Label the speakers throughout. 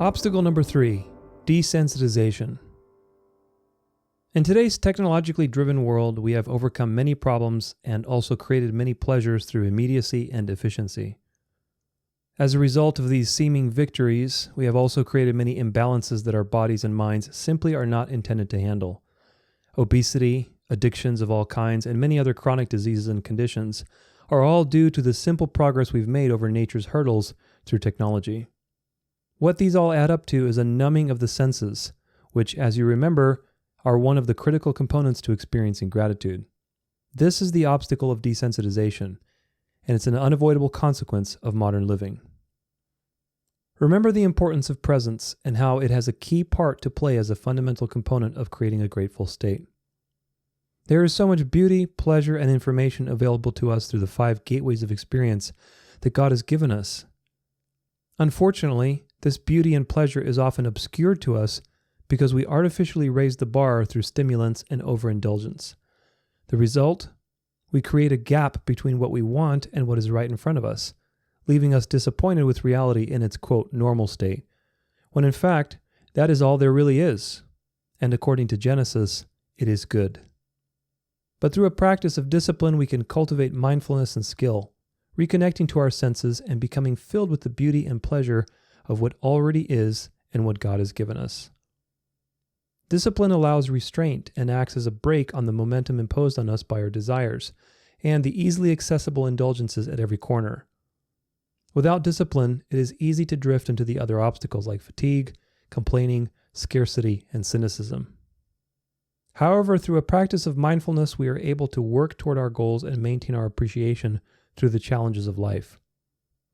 Speaker 1: Obstacle number 3, desensitization. In today's technologically driven world, we have overcome many problems and also created many pleasures through immediacy and efficiency. As a result of these seeming victories, we have also created many imbalances that our bodies and minds simply are not intended to handle. Obesity, addictions of all kinds, and many other chronic diseases and conditions are all due to the simple progress we've made over nature's hurdles through technology. What these all add up to is a numbing of the senses, which, as you remember, are one of the critical components to experiencing gratitude. This is the obstacle of desensitization, and it's an unavoidable consequence of modern living. Remember the importance of presence and how it has a key part to play as a fundamental component of creating a grateful state. There is so much beauty, pleasure, and information available to us through the 5 gateways of experience that God has given us. Unfortunately, this beauty and pleasure is often obscured to us because we artificially raise the bar through stimulants and overindulgence. The result? We create a gap between what we want and what is right in front of us, leaving us disappointed with reality in its, quote, normal state, when in fact, that is all there really is. And according to Genesis, it is good. But through a practice of discipline, we can cultivate mindfulness and skill, reconnecting to our senses and becoming filled with the beauty and pleasure of what already is and what God has given us. Discipline allows restraint and acts as a brake on the momentum imposed on us by our desires and the easily accessible indulgences at every corner. Without discipline, it is easy to drift into the other obstacles like fatigue, complaining, scarcity, and cynicism. However, through a practice of mindfulness, we are able to work toward our goals and maintain our appreciation through the challenges of life.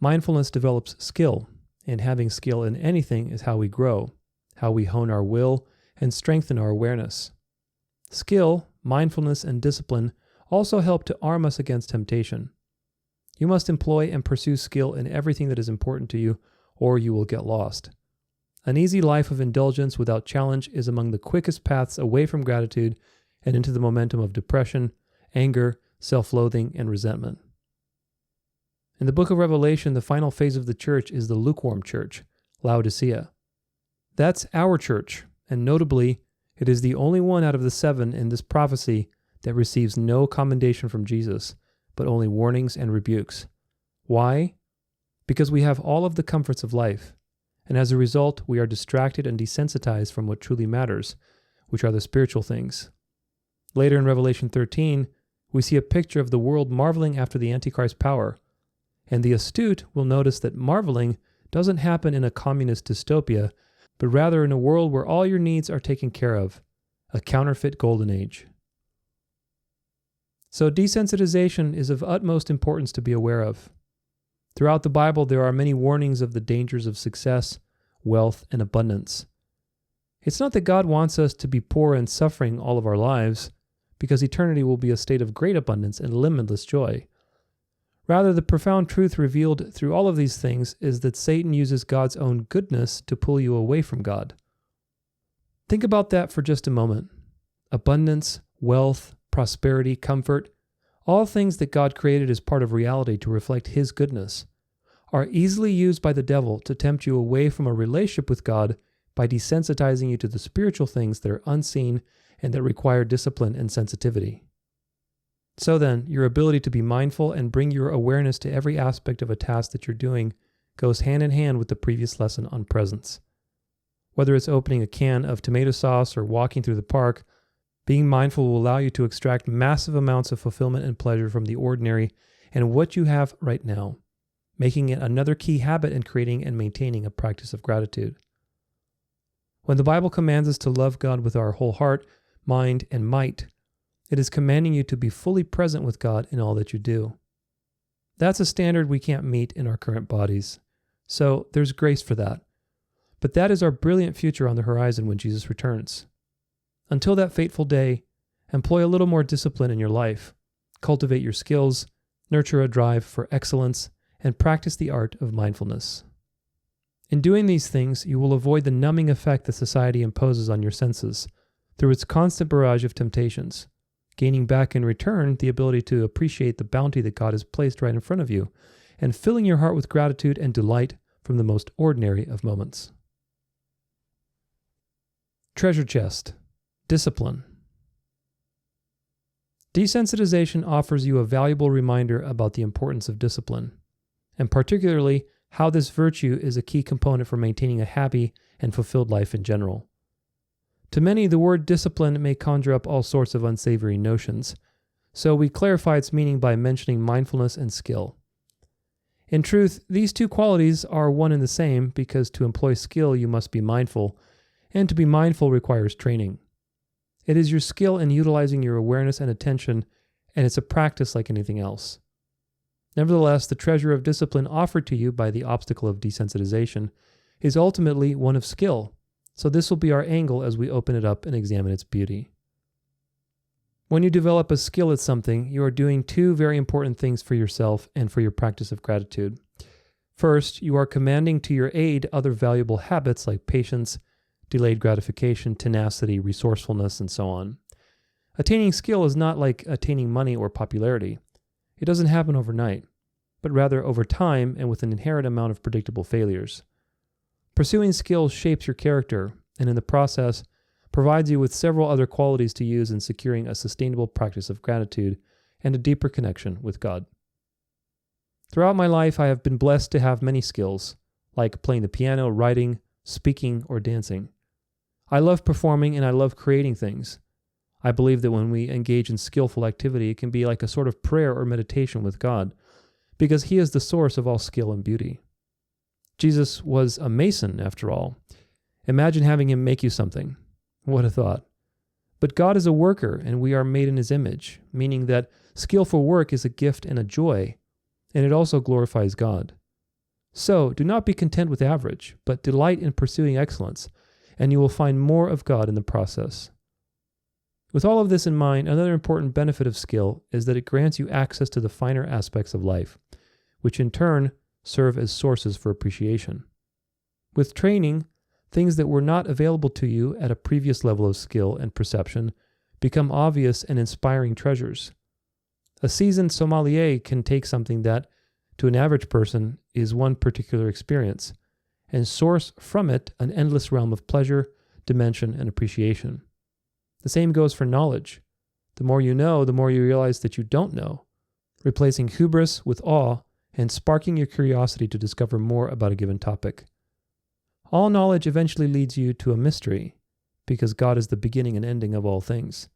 Speaker 1: Mindfulness develops skill, and having skill in anything is how we grow, how we hone our will, and strengthen our awareness. Skill, mindfulness, and discipline also help to arm us against temptation. You must employ and pursue skill in everything that is important to you, or you will get lost. An easy life of indulgence without challenge is among the quickest paths away from gratitude and into the momentum of depression, anger, self-loathing, and resentment. In the book of Revelation, the final phase of the church is the lukewarm church, Laodicea. That's our church, and notably, it is the only one out of the 7 in this prophecy that receives no commendation from Jesus, but only warnings and rebukes. Why? Because we have all of the comforts of life, and as a result, we are distracted and desensitized from what truly matters, which are the spiritual things. Later in Revelation 13, we see a picture of the world marveling after the Antichrist power, and the astute will notice that marveling doesn't happen in a communist dystopia, but rather in a world where all your needs are taken care of, a counterfeit golden age. So desensitization is of utmost importance to be aware of. Throughout the Bible, there are many warnings of the dangers of success, wealth, and abundance. It's not that God wants us to be poor and suffering all of our lives, because eternity will be a state of great abundance and limitless joy. Rather, the profound truth revealed through all of these things is that Satan uses God's own goodness to pull you away from God. Think about that for just a moment. Abundance, wealth, prosperity, comfort, all things that God created as part of reality to reflect His goodness, are easily used by the devil to tempt you away from a relationship with God by desensitizing you to the spiritual things that are unseen and that require discipline and sensitivity. So then, your ability to be mindful and bring your awareness to every aspect of a task that you're doing goes hand in hand with the previous lesson on presence. Whether it's opening a can of tomato sauce or walking through the park, being mindful will allow you to extract massive amounts of fulfillment and pleasure from the ordinary and what you have right now, making it another key habit in creating and maintaining a practice of gratitude. When the Bible commands us to love God with our whole heart, mind, and might, it is commanding you to be fully present with God in all that you do. That's a standard we can't meet in our current bodies, so there's grace for that. But that is our brilliant future on the horizon when Jesus returns. Until that fateful day, employ a little more discipline in your life, cultivate your skills, nurture a drive for excellence, and practice the art of mindfulness. In doing these things, you will avoid the numbing effect that society imposes on your senses through its constant barrage of temptations, gaining back in return the ability to appreciate the bounty that God has placed right in front of you, and filling your heart with gratitude and delight from the most ordinary of moments. Treasure chest. Discipline. Desensitization offers you a valuable reminder about the importance of discipline, and particularly how this virtue is a key component for maintaining a happy and fulfilled life in general. To many, the word discipline may conjure up all sorts of unsavory notions, so we clarify its meaning by mentioning mindfulness and skill. In truth, these two qualities are one and the same because to employ skill you must be mindful, and to be mindful requires training. It is your skill in utilizing your awareness and attention, and it's a practice like anything else. Nevertheless, the treasure of discipline offered to you by the obstacle of desensitization is ultimately one of skill, so this will be our angle as we open it up and examine its beauty. When you develop a skill at something, you are doing two very important things for yourself and for your practice of gratitude. First, you are commanding to your aid other valuable habits like patience, delayed gratification, tenacity, resourcefulness, and so on. Attaining skill is not like attaining money or popularity. It doesn't happen overnight, but rather over time and with an inherent amount of predictable failures. Pursuing skill shapes your character, and in the process, provides you with several other qualities to use in securing a sustainable practice of gratitude and a deeper connection with God. Throughout my life, I have been blessed to have many skills, like playing the piano, writing, speaking, or dancing. I love performing and I love creating things. I believe that when we engage in skillful activity, it can be like a sort of prayer or meditation with God, because He is the source of all skill and beauty. Jesus was a mason, after all. Imagine having Him make you something. What a thought. But God is a worker, and we are made in His image, meaning that skillful work is a gift and a joy, and it also glorifies God. So, do not be content with average, but delight in pursuing excellence, and you will find more of God in the process. With all of this in mind, another important benefit of skill is that it grants you access to the finer aspects of life, which in turn serve as sources for appreciation. With training, things that were not available to you at a previous level of skill and perception become obvious and inspiring treasures. A seasoned sommelier can take something that, to an average person, is one particular experience, and source from it an endless realm of pleasure, dimension, and appreciation. The same goes for knowledge. The more you know, the more you realize that you don't know, replacing hubris with awe and sparking your curiosity to discover more about a given topic. All knowledge eventually leads you to a mystery, because God is the beginning and ending of all things.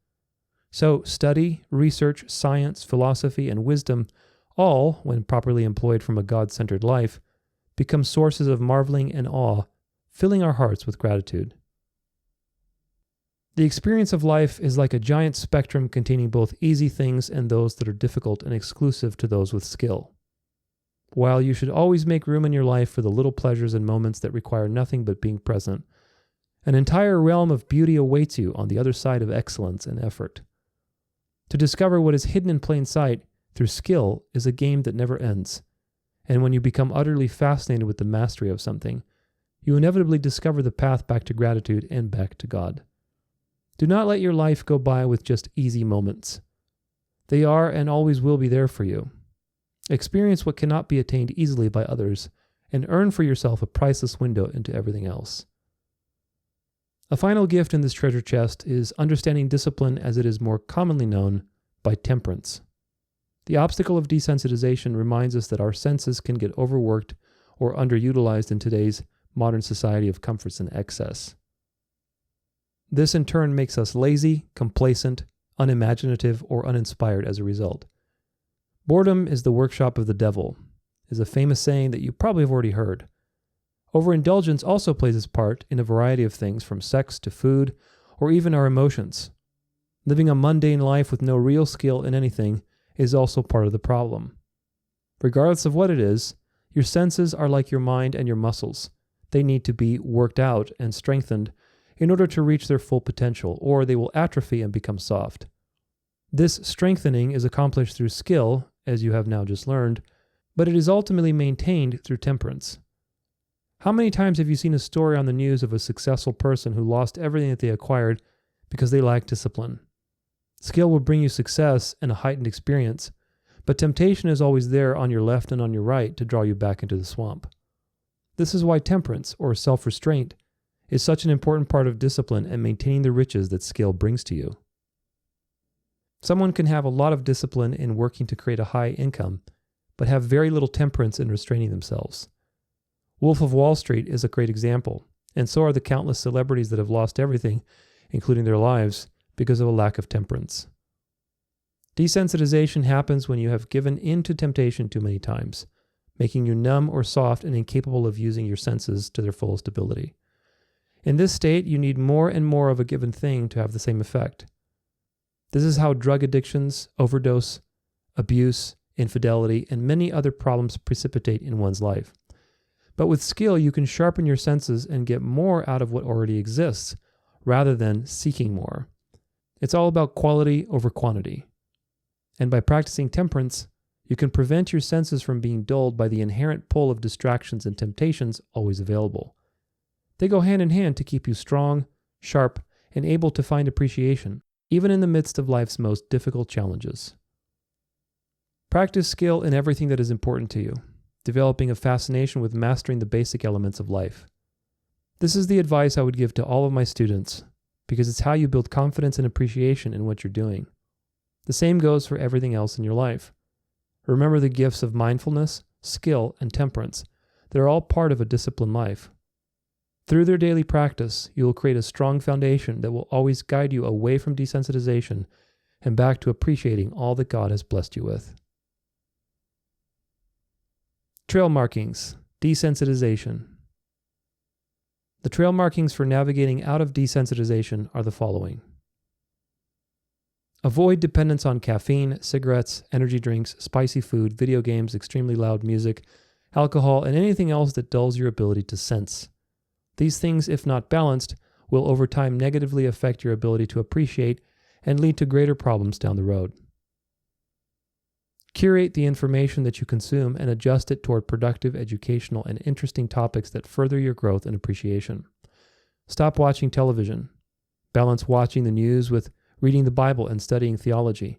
Speaker 1: So study, research, science, philosophy, and wisdom, all, when properly employed from a God-centered life, become sources of marveling and awe, filling our hearts with gratitude. The experience of life is like a giant spectrum containing both easy things and those that are difficult and exclusive to those with skill. While you should always make room in your life for the little pleasures and moments that require nothing but being present, an entire realm of beauty awaits you on the other side of excellence and effort. To discover what is hidden in plain sight through skill is a game that never ends, and when you become utterly fascinated with the mastery of something, you inevitably discover the path back to gratitude and back to God. Do not let your life go by with just easy moments. They are and always will be there for you. Experience what cannot be attained easily by others, and earn for yourself a priceless window into everything else. A final gift in this treasure chest is understanding discipline as it is more commonly known by temperance. The obstacle of desensitization reminds us that our senses can get overworked or underutilized in today's modern society of comforts and excess. This in turn makes us lazy, complacent, unimaginative, or uninspired as a result. Boredom is the workshop of the devil, is a famous saying that you probably have already heard. Overindulgence also plays its part in a variety of things from sex to food, or even our emotions. Living a mundane life with no real skill in anything is also part of the problem. Regardless of what it is, your senses are like your mind and your muscles. They need to be worked out and strengthened in order to reach their full potential, or they will atrophy and become soft. This strengthening is accomplished through skill, as you have now just learned, but it is ultimately maintained through temperance. How many times have you seen a story on the news of a successful person who lost everything that they acquired because they lacked discipline? Skill will bring you success and a heightened experience, but temptation is always there on your left and on your right to draw you back into the swamp. This is why temperance, or self-restraint, is such an important part of discipline and maintaining the riches that skill brings to you. Someone can have a lot of discipline in working to create a high income, but have very little temperance in restraining themselves. Wolf of Wall Street is a great example, and so are the countless celebrities that have lost everything, including their lives, because of a lack of temperance. Desensitization happens when you have given in to temptation too many times, making you numb or soft and incapable of using your senses to their fullest ability. In this state, you need more and more of a given thing to have the same effect. This is how drug addictions, overdose, abuse, infidelity, and many other problems precipitate in one's life. But with skill, you can sharpen your senses and get more out of what already exists, rather than seeking more. It's all about quality over quantity. And by practicing temperance, you can prevent your senses from being dulled by the inherent pull of distractions and temptations always available. They go hand in hand to keep you strong, sharp, and able to find appreciation, even in the midst of life's most difficult challenges. Practice skill in everything that is important to you, developing a fascination with mastering the basic elements of life. This is the advice I would give to all of my students, because it's how you build confidence and appreciation in what you're doing. The same goes for everything else in your life. Remember the gifts of mindfulness, skill, and temperance that are all part of a disciplined life. Through their daily practice, you will create a strong foundation that will always guide you away from desensitization and back to appreciating all that God has blessed you with. Trail markings, desensitization. The trail markings for navigating out of desensitization are the following. Avoid dependence on caffeine, cigarettes, energy drinks, spicy food, video games, extremely loud music, alcohol, and anything else that dulls your ability to sense. These things, if not balanced, will over time negatively affect your ability to appreciate and lead to greater problems down the road. Curate the information that you consume and adjust it toward productive, educational, and interesting topics that further your growth and appreciation. Stop watching television. Balance watching the news with reading the Bible and studying theology.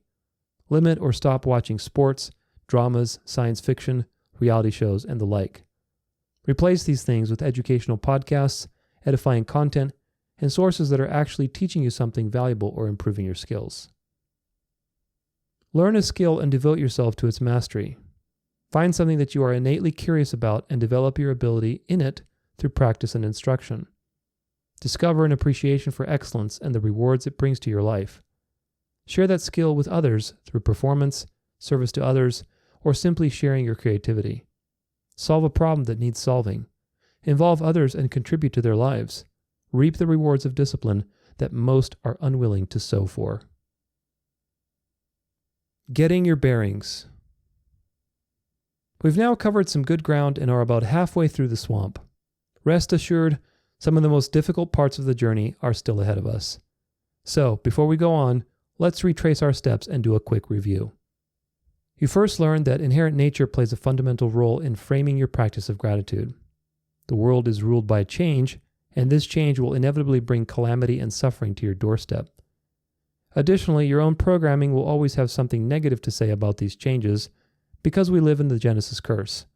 Speaker 1: Limit or stop watching sports, dramas, science fiction, reality shows, and the like. Replace these things with educational podcasts, edifying content, and sources that are actually teaching you something valuable or improving your skills. Learn a skill and devote yourself to its mastery. Find something that you are innately curious about and develop your ability in it through practice and instruction. Discover an appreciation for excellence and the rewards it brings to your life. Share that skill with others through performance, service to others, or simply sharing your creativity. Solve a problem that needs solving. Involve others and contribute to their lives. Reap the rewards of discipline that most are unwilling to sow for. Getting your bearings. We've now covered some good ground and are about halfway through the swamp. Rest assured, some of the most difficult parts of the journey are still ahead of us. So, before we go on, let's retrace our steps and do a quick review. You first learned that inherent nature plays a fundamental role in framing your practice of gratitude. The world is ruled by change, and this change will inevitably bring calamity and suffering to your doorstep. Additionally, your own programming will always have something negative to say about these changes because we live in the Genesis curse.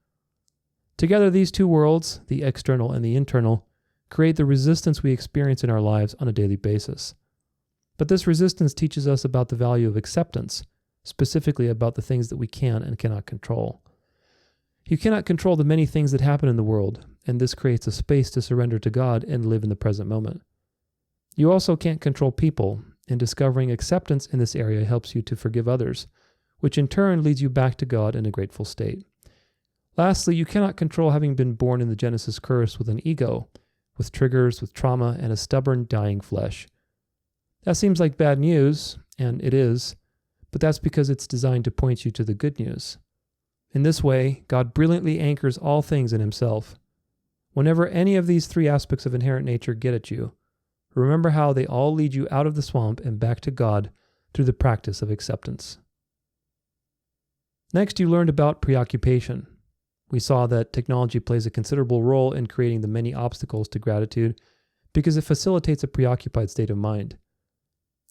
Speaker 1: Together, these two worlds, the external and the internal, create the resistance we experience in our lives on a daily basis. But this resistance teaches us about the value of acceptance, specifically about the things that we can and cannot control. You cannot control the many things that happen in the world, and this creates a space to surrender to God and live in the present moment. You also can't control people, and discovering acceptance in this area helps you to forgive others, which in turn leads you back to God in a grateful state. Lastly, you cannot control having been born in the Genesis curse with an ego, with triggers, with trauma, and a stubborn, dying flesh. That seems like bad news, and it is, but that's because it's designed to point you to the good news. In this way, God brilliantly anchors all things in Himself. Whenever any of these three aspects of inherent nature get at you, remember how they all lead you out of the swamp and back to God through the practice of acceptance. Next, you learned about preoccupation. We saw that technology plays a considerable role in creating the many obstacles to gratitude because it facilitates a preoccupied state of mind.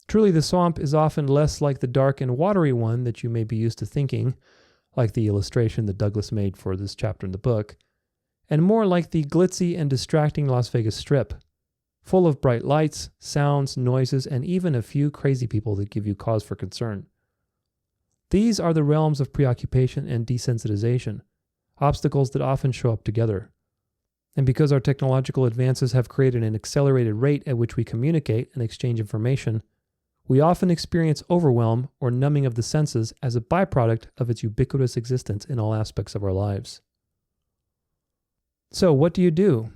Speaker 1: Truly, the swamp is often less like the dark and watery one that you may be used to thinking, like the illustration that Douglas made for this chapter in the book, and more like the glitzy and distracting Las Vegas Strip, full of bright lights, sounds, noises, and even a few crazy people that give you cause for concern. These are the realms of preoccupation and desensitization, obstacles that often show up together. And because our technological advances have created an accelerated rate at which we communicate and exchange information, we often experience overwhelm or numbing of the senses as a byproduct of its ubiquitous existence in all aspects of our lives. So, what do?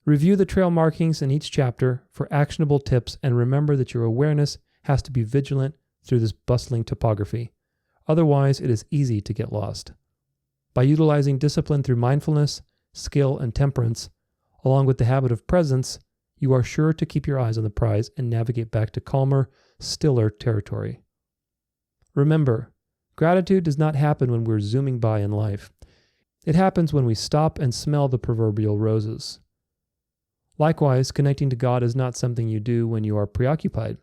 Speaker 1: Review the trail markings in each chapter for actionable tips, and remember that your awareness has to be vigilant through this bustling topography. Otherwise, it is easy to get lost. By utilizing discipline through mindfulness, skill, and temperance, along with the habit of presence, you are sure to keep your eyes on the prize and navigate back to calmer, stiller territory. Remember, gratitude does not happen when we're zooming by in life. It happens when we stop and smell the proverbial roses. Likewise, connecting to God is not something you do when you are preoccupied.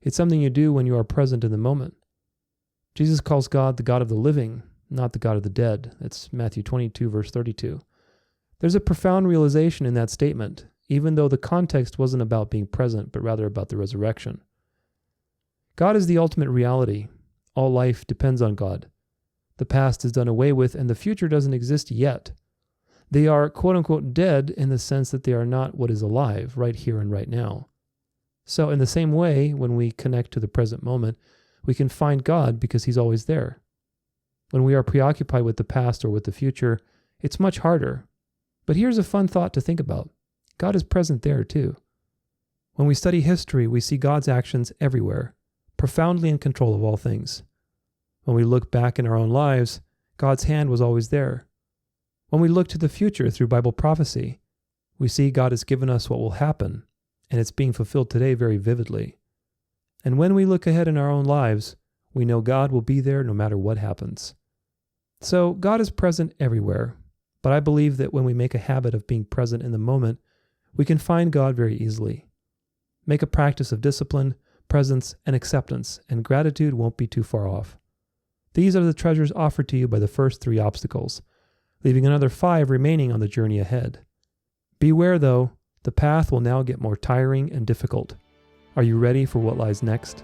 Speaker 1: It's something you do when you are present in the moment. Jesus calls God the God of the living, not the God of the dead. That's Matthew 22, verse 32. There's a profound realization in that statement, even though the context wasn't about being present, but rather about the resurrection. God is the ultimate reality. All life depends on God. The past is done away with, and the future doesn't exist yet. They are quote-unquote dead in the sense that they are not what is alive, right here and right now. So in the same way, when we connect to the present moment, we can find God because He's always there. When we are preoccupied with the past or with the future, it's much harder. But here's a fun thought to think about. God is present there too. When we study history, we see God's actions everywhere, profoundly in control of all things. When we look back in our own lives, God's hand was always there. When we look to the future through Bible prophecy, we see God has given us what will happen, and it's being fulfilled today very vividly. And when we look ahead in our own lives, we know God will be there no matter what happens. So God is present everywhere, but I believe that when we make a habit of being present in the moment, we can find God very easily. Make a practice of discipline, presence, and acceptance, and gratitude won't be too far off. These are the treasures offered to you by the first 3 obstacles, leaving another 5 remaining on the journey ahead. Beware though, the path will now get more tiring and difficult. Are you ready for what lies next?